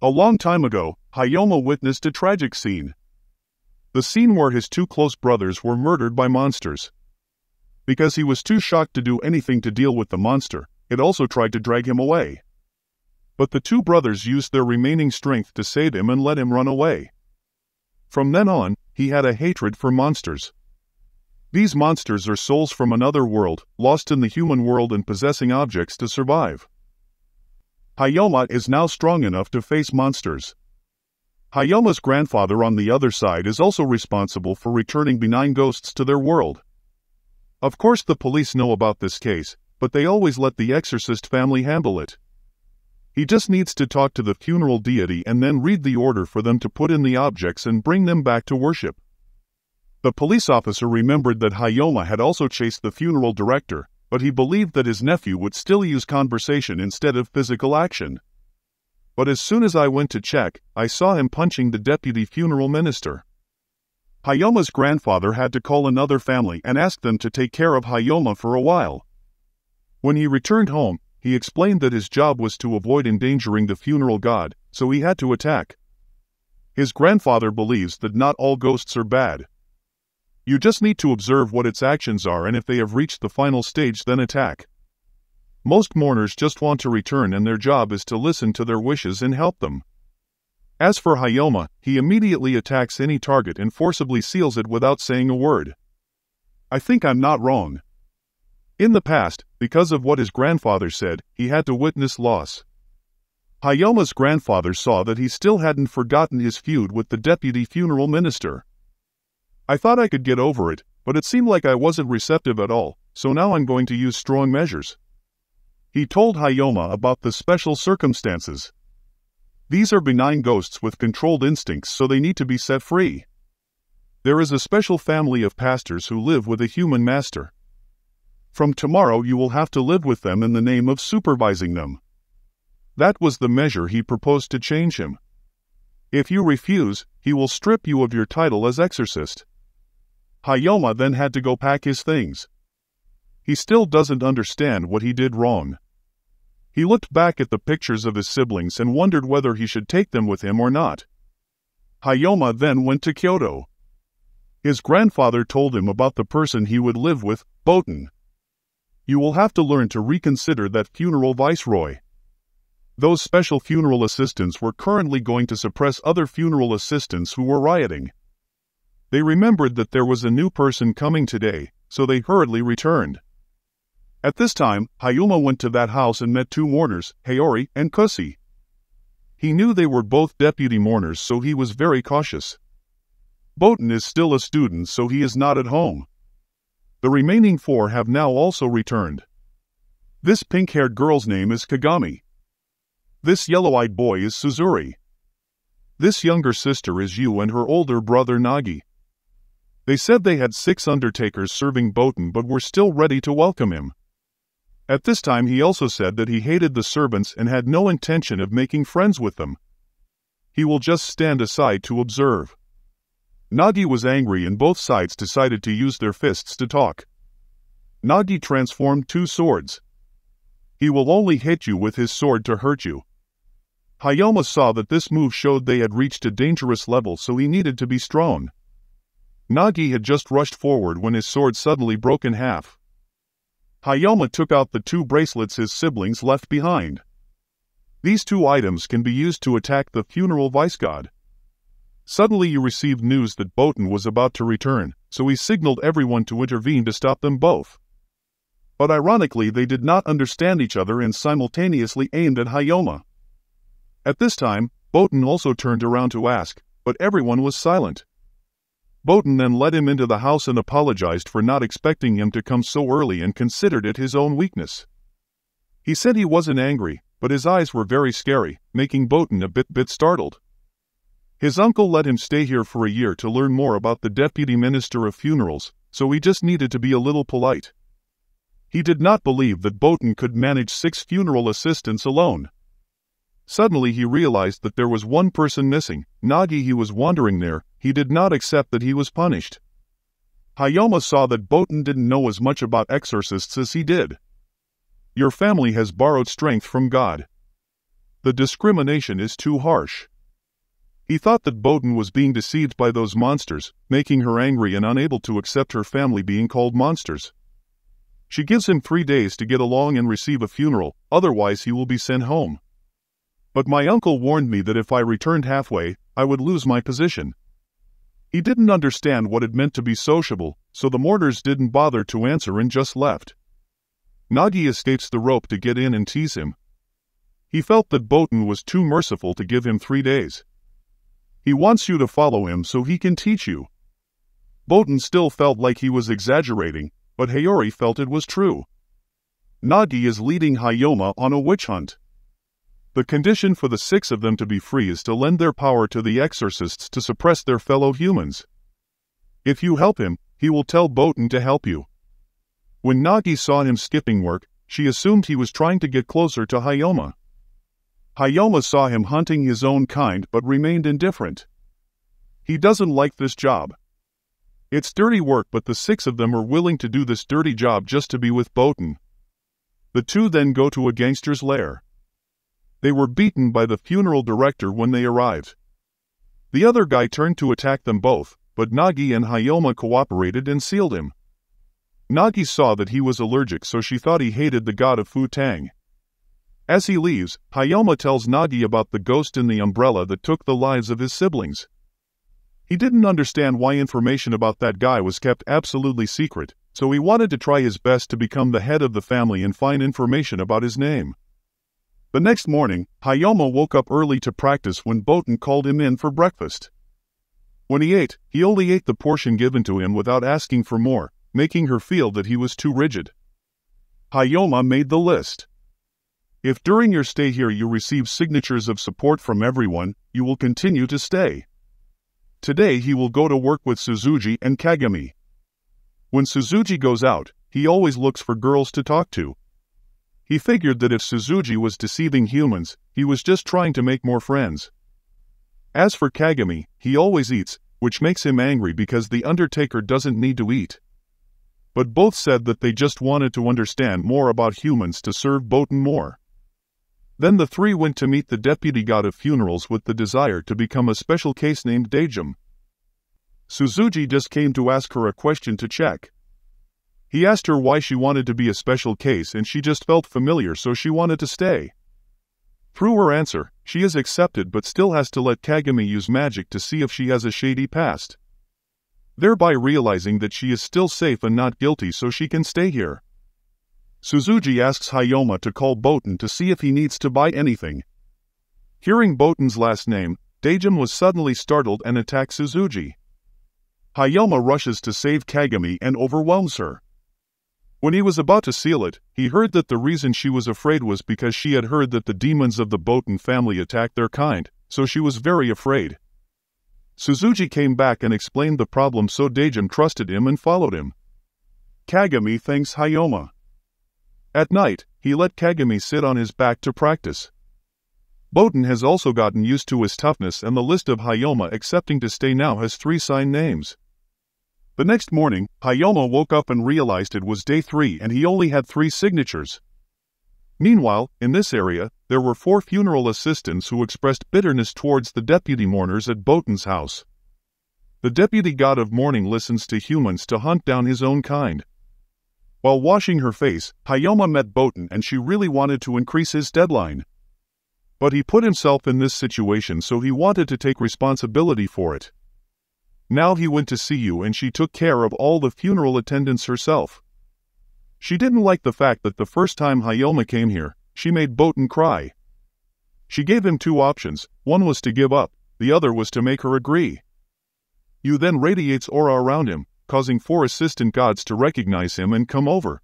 A long time ago, Hayoma witnessed a tragic scene. The scene where his two close brothers were murdered by monsters. Because he was too shocked to do anything to deal with the monster, it also tried to drag him away. But the two brothers used their remaining strength to save him and let him run away. From then on, he had a hatred for monsters. These monsters are souls from another world, lost in the human world and possessing objects to survive. Hayoma is now strong enough to face monsters. Hayoma's grandfather on the other side is also responsible for returning benign ghosts to their world. Of course the police know about this case, but they always let the exorcist family handle it. He just needs to talk to the funeral deity and then read the order for them to put in the objects and bring them back to worship. The police officer remembered that Hayoma had also chased the funeral director, but he believed that his nephew would still use conversation instead of physical action. But as soon as I went to check, I saw him punching the deputy funeral minister. Hayoma's grandfather had to call another family and ask them to take care of Hayoma for a while. When he returned home, he explained that his job was to avoid endangering the funeral god, so he had to attack. His grandfather believes that not all ghosts are bad. You just need to observe what its actions are, and if they have reached the final stage, then attack. Most mourners just want to return, and their job is to listen to their wishes and help them. As for Hayoma, he immediately attacks any target and forcibly seals it without saying a word. I think I'm not wrong. In the past, because of what his grandfather said, he had to witness loss. Hayoma's grandfather saw that he still hadn't forgotten his feud with the deputy funeral minister. I thought I could get over it, but it seemed like I wasn't receptive at all, so now I'm going to use strong measures. He told Hayoma about the special circumstances. These are benign ghosts with controlled instincts, so they need to be set free. There is a special family of pastors who live with a human master. From tomorrow you will have to live with them in the name of supervising them. That was the measure he proposed to change him. If you refuse, he will strip you of your title as exorcist. Hayoma then had to go pack his things. He still doesn't understand what he did wrong. He looked back at the pictures of his siblings and wondered whether he should take them with him or not. Hayoma then went to Kyoto. His grandfather told him about the person he would live with, Boten. You will have to learn to reconsider that funeral viceroy. Those special funeral assistants were currently going to suppress other funeral assistants who were rioting. They remembered that there was a new person coming today, so they hurriedly returned. At this time, Hayoma went to that house and met two mourners, Haori and Kusi. He knew they were both deputy mourners, so he was very cautious. Boten is still a student, so he is not at home. The remaining four have now also returned. This pink-haired girl's name is Kagami. This yellow-eyed boy is Suzuri. This younger sister is Yu and her older brother Nagi. They said they had 6 undertakers serving Boten but were still ready to welcome him. At this time he also said that he hated the servants and had no intention of making friends with them. He will just stand aside to observe. Nagi was angry and both sides decided to use their fists to talk. Nagi transformed 2 swords. He will only hit you with his sword to hurt you. Hayoma saw that this move showed they had reached a dangerous level, so he needed to be strong. Nagi had just rushed forward when his sword suddenly broke in half. Hayoma took out the 2 bracelets his siblings left behind. These 2 items can be used to attack the funeral vice god. Suddenly he received news that Boten was about to return, so he signaled everyone to intervene to stop them both. But ironically they did not understand each other and simultaneously aimed at Hayoma. At this time, Boten also turned around to ask, but everyone was silent. Boten then led him into the house and apologized for not expecting him to come so early and considered it his own weakness. He said he wasn't angry, but his eyes were very scary, making Boten a bit startled. His uncle let him stay here for a year to learn more about the deputy minister of funerals, so he just needed to be a little polite. He did not believe that Boten could manage 6 funeral assistants alone. Suddenly he realized that there was one person missing, Nagi. He was wandering there. He did not accept that he was punished. Hayoma saw that Boten didn't know as much about exorcists as he did. Your family has borrowed strength from God. The discrimination is too harsh. He thought that Botan was being deceived by those monsters, making her angry and unable to accept her family being called monsters. She gives him 3 days to get along and receive a funeral, otherwise he will be sent home. But my uncle warned me that if I returned halfway, I would lose my position. He didn't understand what it meant to be sociable, so the mourners didn't bother to answer and just left. Nagi escapes the rope to get in and tease him. He felt that Botan was too merciful to give him 3 days. He wants you to follow him so he can teach you. Botan still felt like he was exaggerating, but Hayori felt it was true. Nagi is leading Hayoma on a witch hunt. The condition for the 6 of them to be free is to lend their power to the exorcists to suppress their fellow humans. If you help him, he will tell Botan to help you. When Nagi saw him skipping work, she assumed he was trying to get closer to Hayoma. Hayoma saw him hunting his own kind but remained indifferent. He doesn't like this job. It's dirty work, but the 6 of them are willing to do this dirty job just to be with Botan. The 2 then go to a gangster's lair. They were beaten by the funeral director when they arrived. The other guy turned to attack them both, but Nagi and Hayoma cooperated and sealed him. Nagi saw that he was allergic, so she thought he hated the god of Fu-Tang. As he leaves, Hayoma tells Nagi about the ghost in the umbrella that took the lives of his siblings. He didn't understand why information about that guy was kept absolutely secret, so he wanted to try his best to become the head of the family and find information about his name. The next morning, Hayoma woke up early to practice when Botan called him in for breakfast. When he ate, he only ate the portion given to him without asking for more, making her feel that he was too rigid. Hayoma made the list. If during your stay here you receive signatures of support from everyone, you will continue to stay. Today he will go to work with Suzuki and Kagami. When Suzuki goes out, he always looks for girls to talk to. He figured that if Suzuki was deceiving humans, he was just trying to make more friends. As for Kagami, he always eats, which makes him angry because the Undertaker doesn't need to eat. But both said that they just wanted to understand more about humans to serve Botan more. Then the 3 went to meet the deputy god of funerals with the desire to become a special case named Dejum. Suzuki just came to ask her a question to check. He asked her why she wanted to be a special case and she just felt familiar, so she wanted to stay. Through her answer, she is accepted but still has to let Kagami use magic to see if she has a shady past. Thereby realizing that she is still safe and not guilty, so she can stay here. Suzuki asks Hayoma to call Botan to see if he needs to buy anything. Hearing Botan's last name, Dejum was suddenly startled and attacks Suzuki. Hayoma rushes to save Kagami and overwhelms her. When he was about to seal it, he heard that the reason she was afraid was because she had heard that the demons of the Botan family attacked their kind, so she was very afraid. Suzuki came back and explained the problem, so Dejum trusted him and followed him. Kagami thanks Hayoma. At night, he let Kagami sit on his back to practice. Botan has also gotten used to his toughness, and the list of Hayoma accepting to stay now has 3 signed names. The next morning, Hayoma woke up and realized it was day 3 and he only had 3 signatures. Meanwhile, in this area, there were 4 funeral assistants who expressed bitterness towards the deputy mourners at Botan's house. The deputy god of mourning listens to humans to hunt down his own kind. While washing her face, Hayoma met Botan and she really wanted to increase his deadline. But he put himself in this situation, so he wanted to take responsibility for it. Now he went to see you and she took care of all the funeral attendants herself. She didn't like the fact that the first time Hayoma came here, she made Botan cry. She gave him 2 options, one was to give up, the other was to make her agree. You then radiates aura around him, causing 4 assistant gods to recognize him and come over.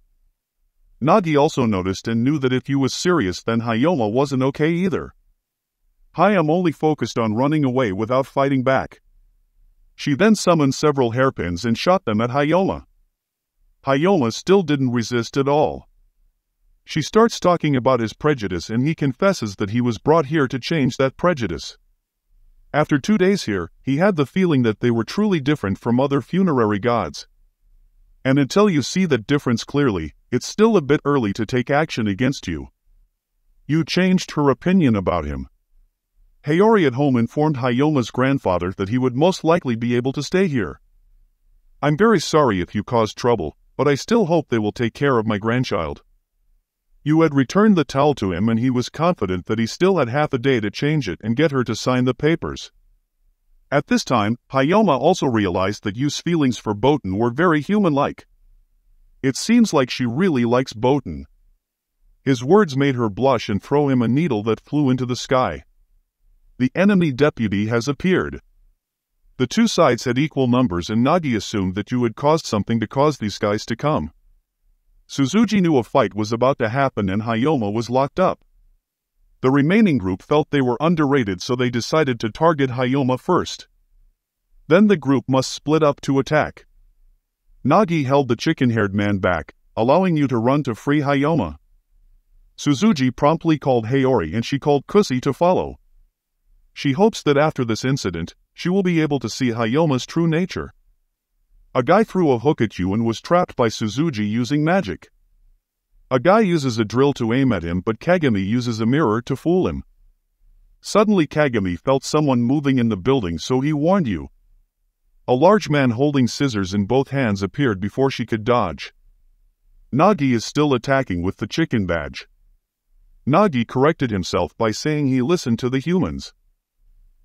Nagi also noticed and knew that if you was serious, then Hayoma wasn't okay either. Hayama only focused on running away without fighting back. She then summoned several hairpins and shot them at Hayoma. Hayoma still didn't resist at all. She starts talking about his prejudice and he confesses that he was brought here to change that prejudice. After 2 days here, he had the feeling that they were truly different from other funerary gods. And until you see that difference clearly, it's still a bit early to take action against you. You changed her opinion about him. Hayori at home informed Hayoma's grandfather that he would most likely be able to stay here. I'm very sorry if you caused trouble, but I still hope they will take care of my grandchild. You had returned the towel to him and he was confident that he still had half a day to change it and get her to sign the papers. At this time, Hayoma also realized that Yu's feelings for Boten were very human-like. It seems like she really likes Boten. His words made her blush and throw him a needle that flew into the sky. The enemy deputy has appeared. The two sides had equal numbers and Nagi assumed that Yu had caused something to cause these guys to come. Suzuki knew a fight was about to happen and Hayoma was locked up. The remaining group felt they were underrated, so they decided to target Hayoma first. Then the group must split up to attack. Nagi held the chicken-haired man back, allowing Yu to run to free Hayoma. Suzuki promptly called Hayori and she called Kusi to follow. She hopes that after this incident, she will be able to see Hayoma's true nature. A guy threw a hook at Yu and was trapped by Suzuki using magic. A guy uses a drill to aim at him, but Kagami uses a mirror to fool him. Suddenly Kagami felt someone moving in the building, so he warned Yu. A large man holding scissors in both hands appeared before she could dodge. Nagi is still attacking with the chicken badge. Nagi corrected himself by saying he listened to the humans.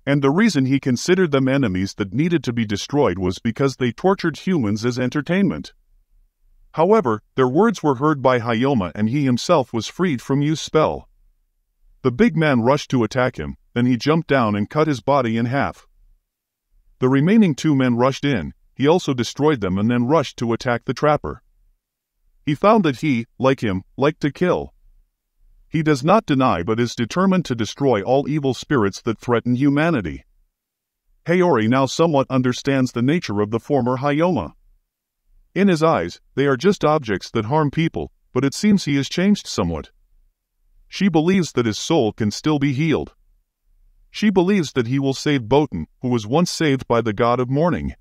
And the reason he considered them enemies that needed to be destroyed was because they tortured humans as entertainment. However, their words were heard by Hayoma and he himself was freed from Yu's spell. The big man rushed to attack him, then he jumped down and cut his body in half. The remaining two men rushed in, he also destroyed them and then rushed to attack the trapper. He found that he, like him, liked to kill. He does not deny but is determined to destroy all evil spirits that threaten humanity. Hayori now somewhat understands the nature of the former Hayoma. In his eyes, they are just objects that harm people, but it seems he has changed somewhat. She believes that his soul can still be healed. She believes that he will save Boten, who was once saved by the god of mourning.